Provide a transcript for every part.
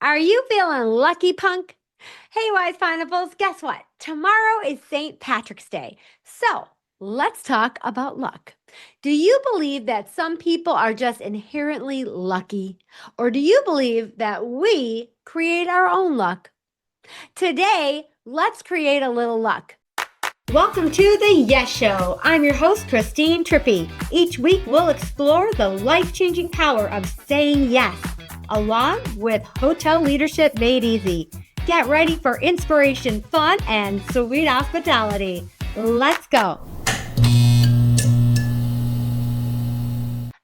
Are you feeling lucky, punk? Hey, Wise Pineapples, guess what? Tomorrow is St. Patrick's Day. So let's talk about luck. Do you believe that some people are just inherently lucky? Or do you believe that we create our own luck? Today, let's create a little luck. Welcome to the Yes Show. I'm your host, Christine Trippy. Each week, we'll explore the life-changing power of saying yes, along with hotel leadership made easy. Get ready for inspiration, fun, and sweet hospitality. Let's go.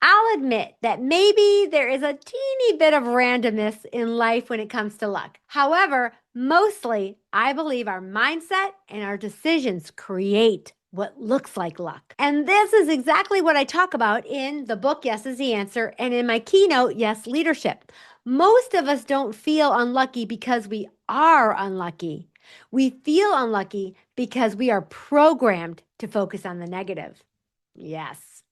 I'll admit that maybe there is a teeny bit of randomness in life when it comes to luck. However, mostly I believe our mindset and our decisions create what looks like luck. And this is exactly what I talk about in the book, Yes is the Answer, and in my keynote, Yes Leadership. Most of us don't feel unlucky because we are unlucky. We feel unlucky because we are programmed to focus on the negative. Yes.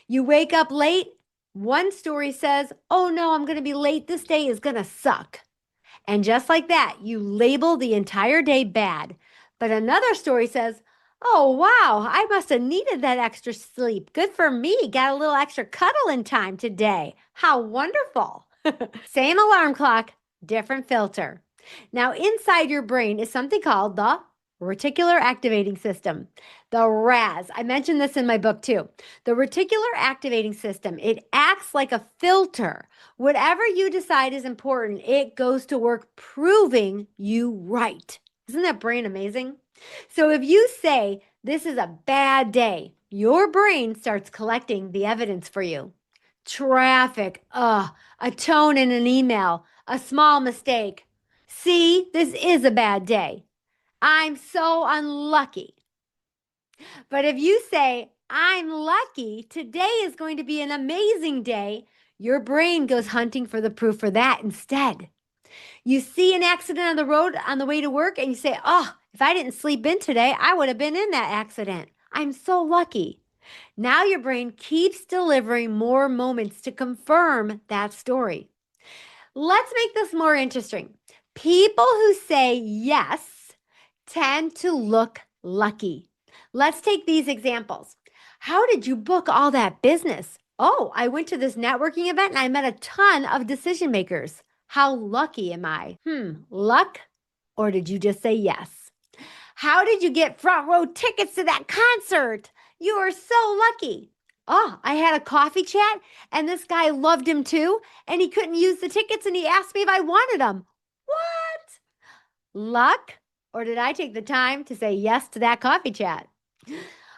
You wake up late. One story says, oh no, I'm going to be late. This day is going to suck. And just like that, you label the entire day bad. But another story says, oh wow, I must have needed that extra sleep. Good for me. Got a little extra cuddling time today. How wonderful. Same alarm clock, different filter. Now, inside your brain is something called the reticular activating system, the RAS. I mentioned this in my book too. The reticular activating system, it acts like a filter. Whatever you decide is important, it goes to work proving you right. Isn't that brain amazing? So if you say, this is a bad day, your brain starts collecting the evidence for you. Traffic, a tone in an email, a small mistake. See, this is a bad day. I'm so unlucky. But if you say, I'm lucky, today is going to be an amazing day, your brain goes hunting for the proof for that instead. You see an accident on the road on the way to work and you say, oh, if I didn't sleep in today, I would have been in that accident. I'm so lucky. Now your brain keeps delivering more moments to confirm that story. Let's make this more interesting. People who say yes tend to look lucky. Let's take these examples. How did you book all that business? Oh, I went to this networking event and I met a ton of decision makers. How lucky am I? Luck? Or did you just say yes? How did you get front row tickets to that concert? You are so lucky. Oh, I had a coffee chat and this guy loved him too, and he couldn't use the tickets and he asked me if I wanted them. What? Luck? Or did I take the time to say yes to that coffee chat?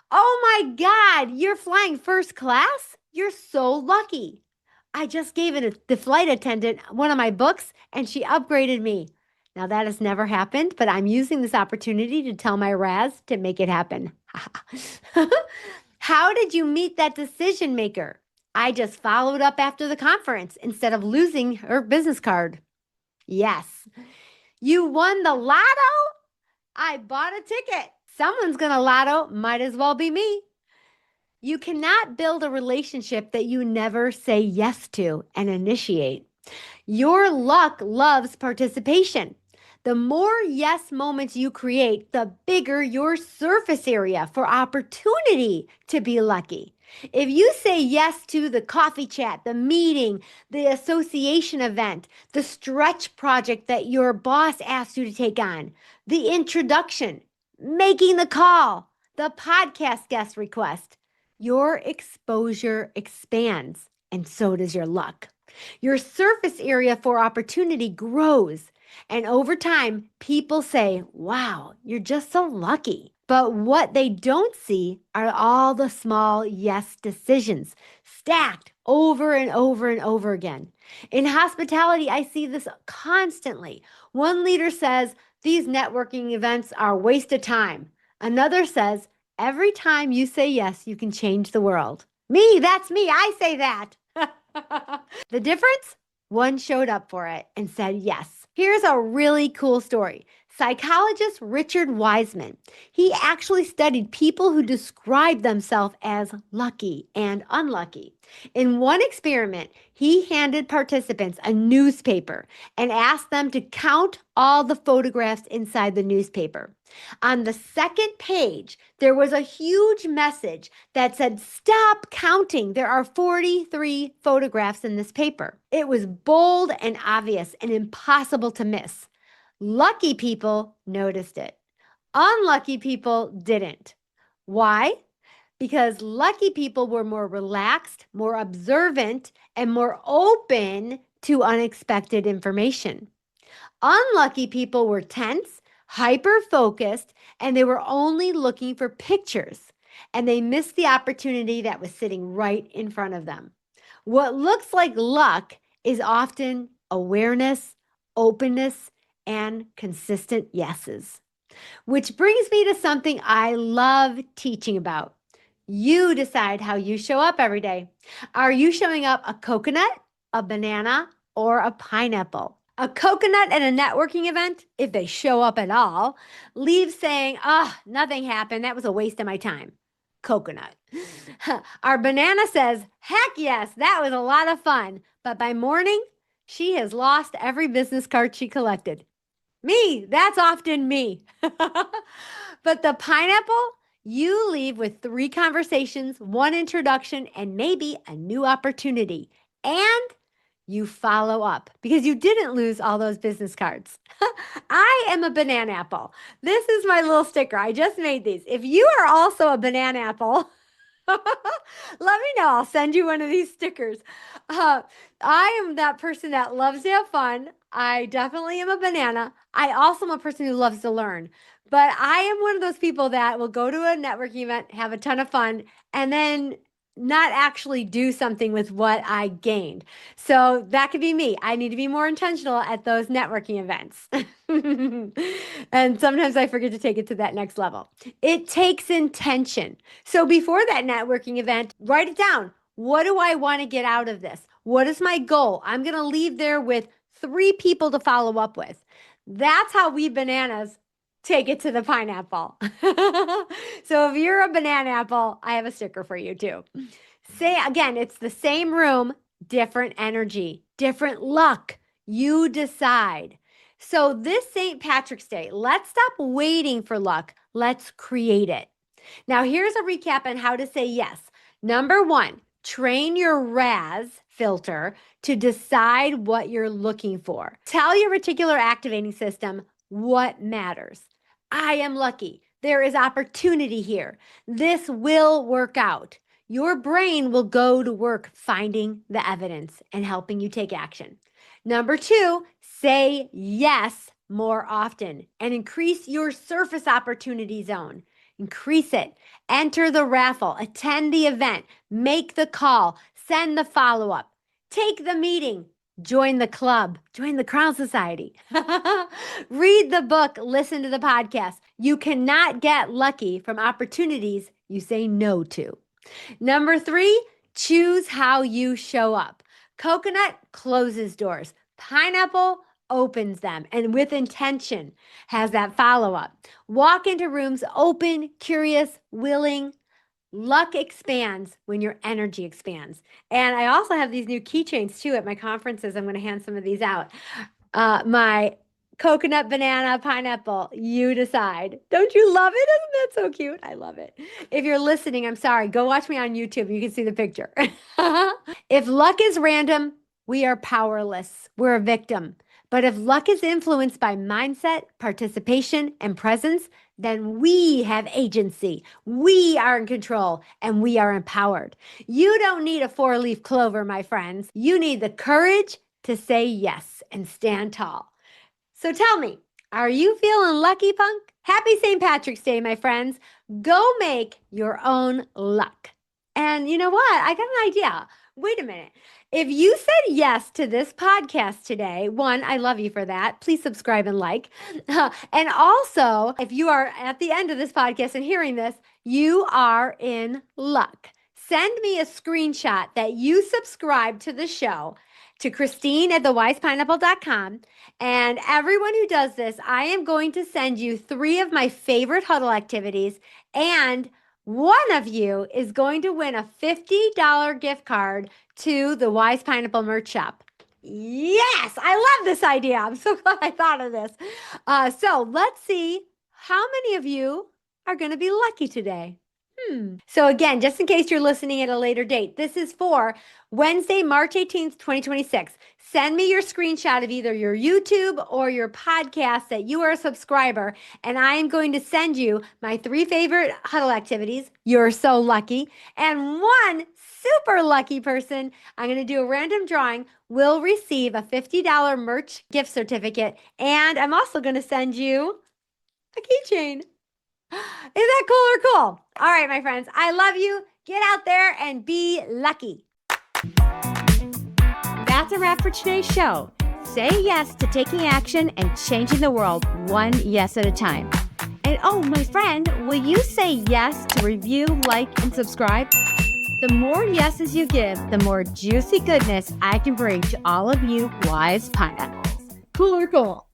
Oh my God, you're flying first class? You're so lucky. I just gave the flight attendant one of my books and she upgraded me. Now that has never happened, but I'm using this opportunity to tell my Raz to make it happen. How did you meet that decision maker? I just followed up after the conference instead of losing her business card. Yes. You won the lotto? I bought a ticket. Someone's going to lotto. Might as well be me. You cannot build a relationship that you never say yes to and initiate. Your luck loves participation. The more yes moments you create, the bigger your surface area for opportunity to be lucky. If you say yes to the coffee chat, the meeting, the association event, the stretch project that your boss asked you to take on, the introduction, making the call, the podcast guest request, your exposure expands, and so does your luck. Your surface area for opportunity grows. And over time, people say, wow, you're just so lucky. But what they don't see are all the small yes decisions stacked over and over and over again. In hospitality, I see this constantly. One leader says, these networking events are a waste of time. Another says, every time you say yes, you can change the world. Me, that's me. I say that. The difference? One showed up for it and said yes. Here's a really cool story. Psychologist Richard Wiseman, he actually studied people who described themselves as lucky and unlucky. In one experiment, he handed participants a newspaper and asked them to count all the photographs inside the newspaper. On the second page, there was a huge message that said, "Stop counting. There are 43 photographs in this paper." It was bold and obvious and impossible to miss. Lucky people noticed it. Unlucky people didn't. Why? Because lucky people were more relaxed, more observant, and more open to unexpected information. Unlucky people were tense, hyper focused, and they were only looking for pictures, and they missed the opportunity that was sitting right in front of them. What looks like luck is often awareness, openness, and consistent yeses. Which brings me to something I love teaching about. You decide how you show up every day. Are you showing up a coconut, a banana, or a pineapple? A coconut at a networking event, if they show up at all, leaves saying, nothing happened. That was a waste of my time. Coconut. Our banana says, heck yes, that was a lot of fun. But by morning, she has lost every business card she collected. Me, that's often me. But the pineapple, you leave with 3 conversations, 1 introduction, and maybe a new opportunity. And you follow up because you didn't lose all those business cards. I am a banana apple. This is my little sticker. I just made these. If you are also a banana apple, let me know. I'll send you one of these stickers. I am that person that loves to have fun. I definitely am a banana. I also am a person who loves to learn. But I am one of those people that will go to a networking event, have a ton of fun, and then not actually do something with what I gained. So that could be me. I need to be more intentional at those networking events. And sometimes I forget to take it to that next level. It takes intention. So before that networking event, write it down. What do I want to get out of this? What is my goal? I'm going to leave there with 3 people to follow up with. That's how we bananas take it to the pineapple. So if you're a banana apple, I have a sticker for you too. Say again, it's the same room, different energy, different luck. You decide. So this St. Patrick's Day, let's stop waiting for luck. Let's create it. Now, here's a recap on how to say yes. Number 1, train your RAS filter to decide what you're looking for. Tell your reticular activating system what matters. I am lucky. There is opportunity here. This will work out. Your brain will go to work finding the evidence and helping you take action. Number 2, say yes more often and increase your surface opportunity zone. Increase it. Enter the raffle. Attend the event. Make the call. Send the follow-up. Take the meeting. Join the club. Join the Crown Society. Read the book. Listen to the podcast. You cannot get lucky from opportunities you say no to. Number 3, choose how you show up. Coconut closes doors. Pineapple opens them and with intention has that follow-up. Walk into rooms open, curious, willing. Luck expands when your energy expands. And I also have these new keychains too at my conferences. I'm going to hand some of these out. My coconut, banana, pineapple, you decide. Don't you love it? Isn't that so cute? I love it. If you're listening, I'm sorry. Go watch me on YouTube. You can see the picture. If luck is random, we are powerless. We're a victim. But if luck is influenced by mindset, participation, and presence, then we have agency. We are in control and we are empowered. You don't need a 4-leaf clover, my friends. You need the courage to say yes and stand tall. So tell me, are you feeling lucky, punk? Happy St. Patrick's Day, my friends. Go make your own luck. And you know what? I got an idea. Wait a minute. If you said yes to this podcast today, 1, I love you for that. Please subscribe and like. And also, if you are at the end of this podcast and hearing this, you are in luck. Send me a screenshot that you subscribe to the show. to Christine@thewisepineapple.com. And everyone who does this, I am going to send you 3 of my favorite huddle activities. And one of you is going to win a $50 gift card to the Wise Pineapple merch shop. Yes, I love this idea. I'm so glad I thought of this. So let's see how many of you are going to be lucky today. So again, just in case you're listening at a later date, this is for Wednesday, March 18th, 2026. Send me your screenshot of either your YouTube or your podcast that you are a subscriber, and I am going to send you my 3 favorite huddle activities. You're so lucky. And one super lucky person, I'm going to do a random drawing, will receive a $50 merch gift certificate, and I'm also going to send you a keychain. Is that cool or cool? All right, my friends, I love you. Get out there and be lucky. That's a wrap for today's show. Say yes to taking action and changing the world one yes at a time. And oh, my friend, will you say yes to review, like, and subscribe? The more yeses you give, the more juicy goodness I can bring to all of you wise pineapples. Cool or cool?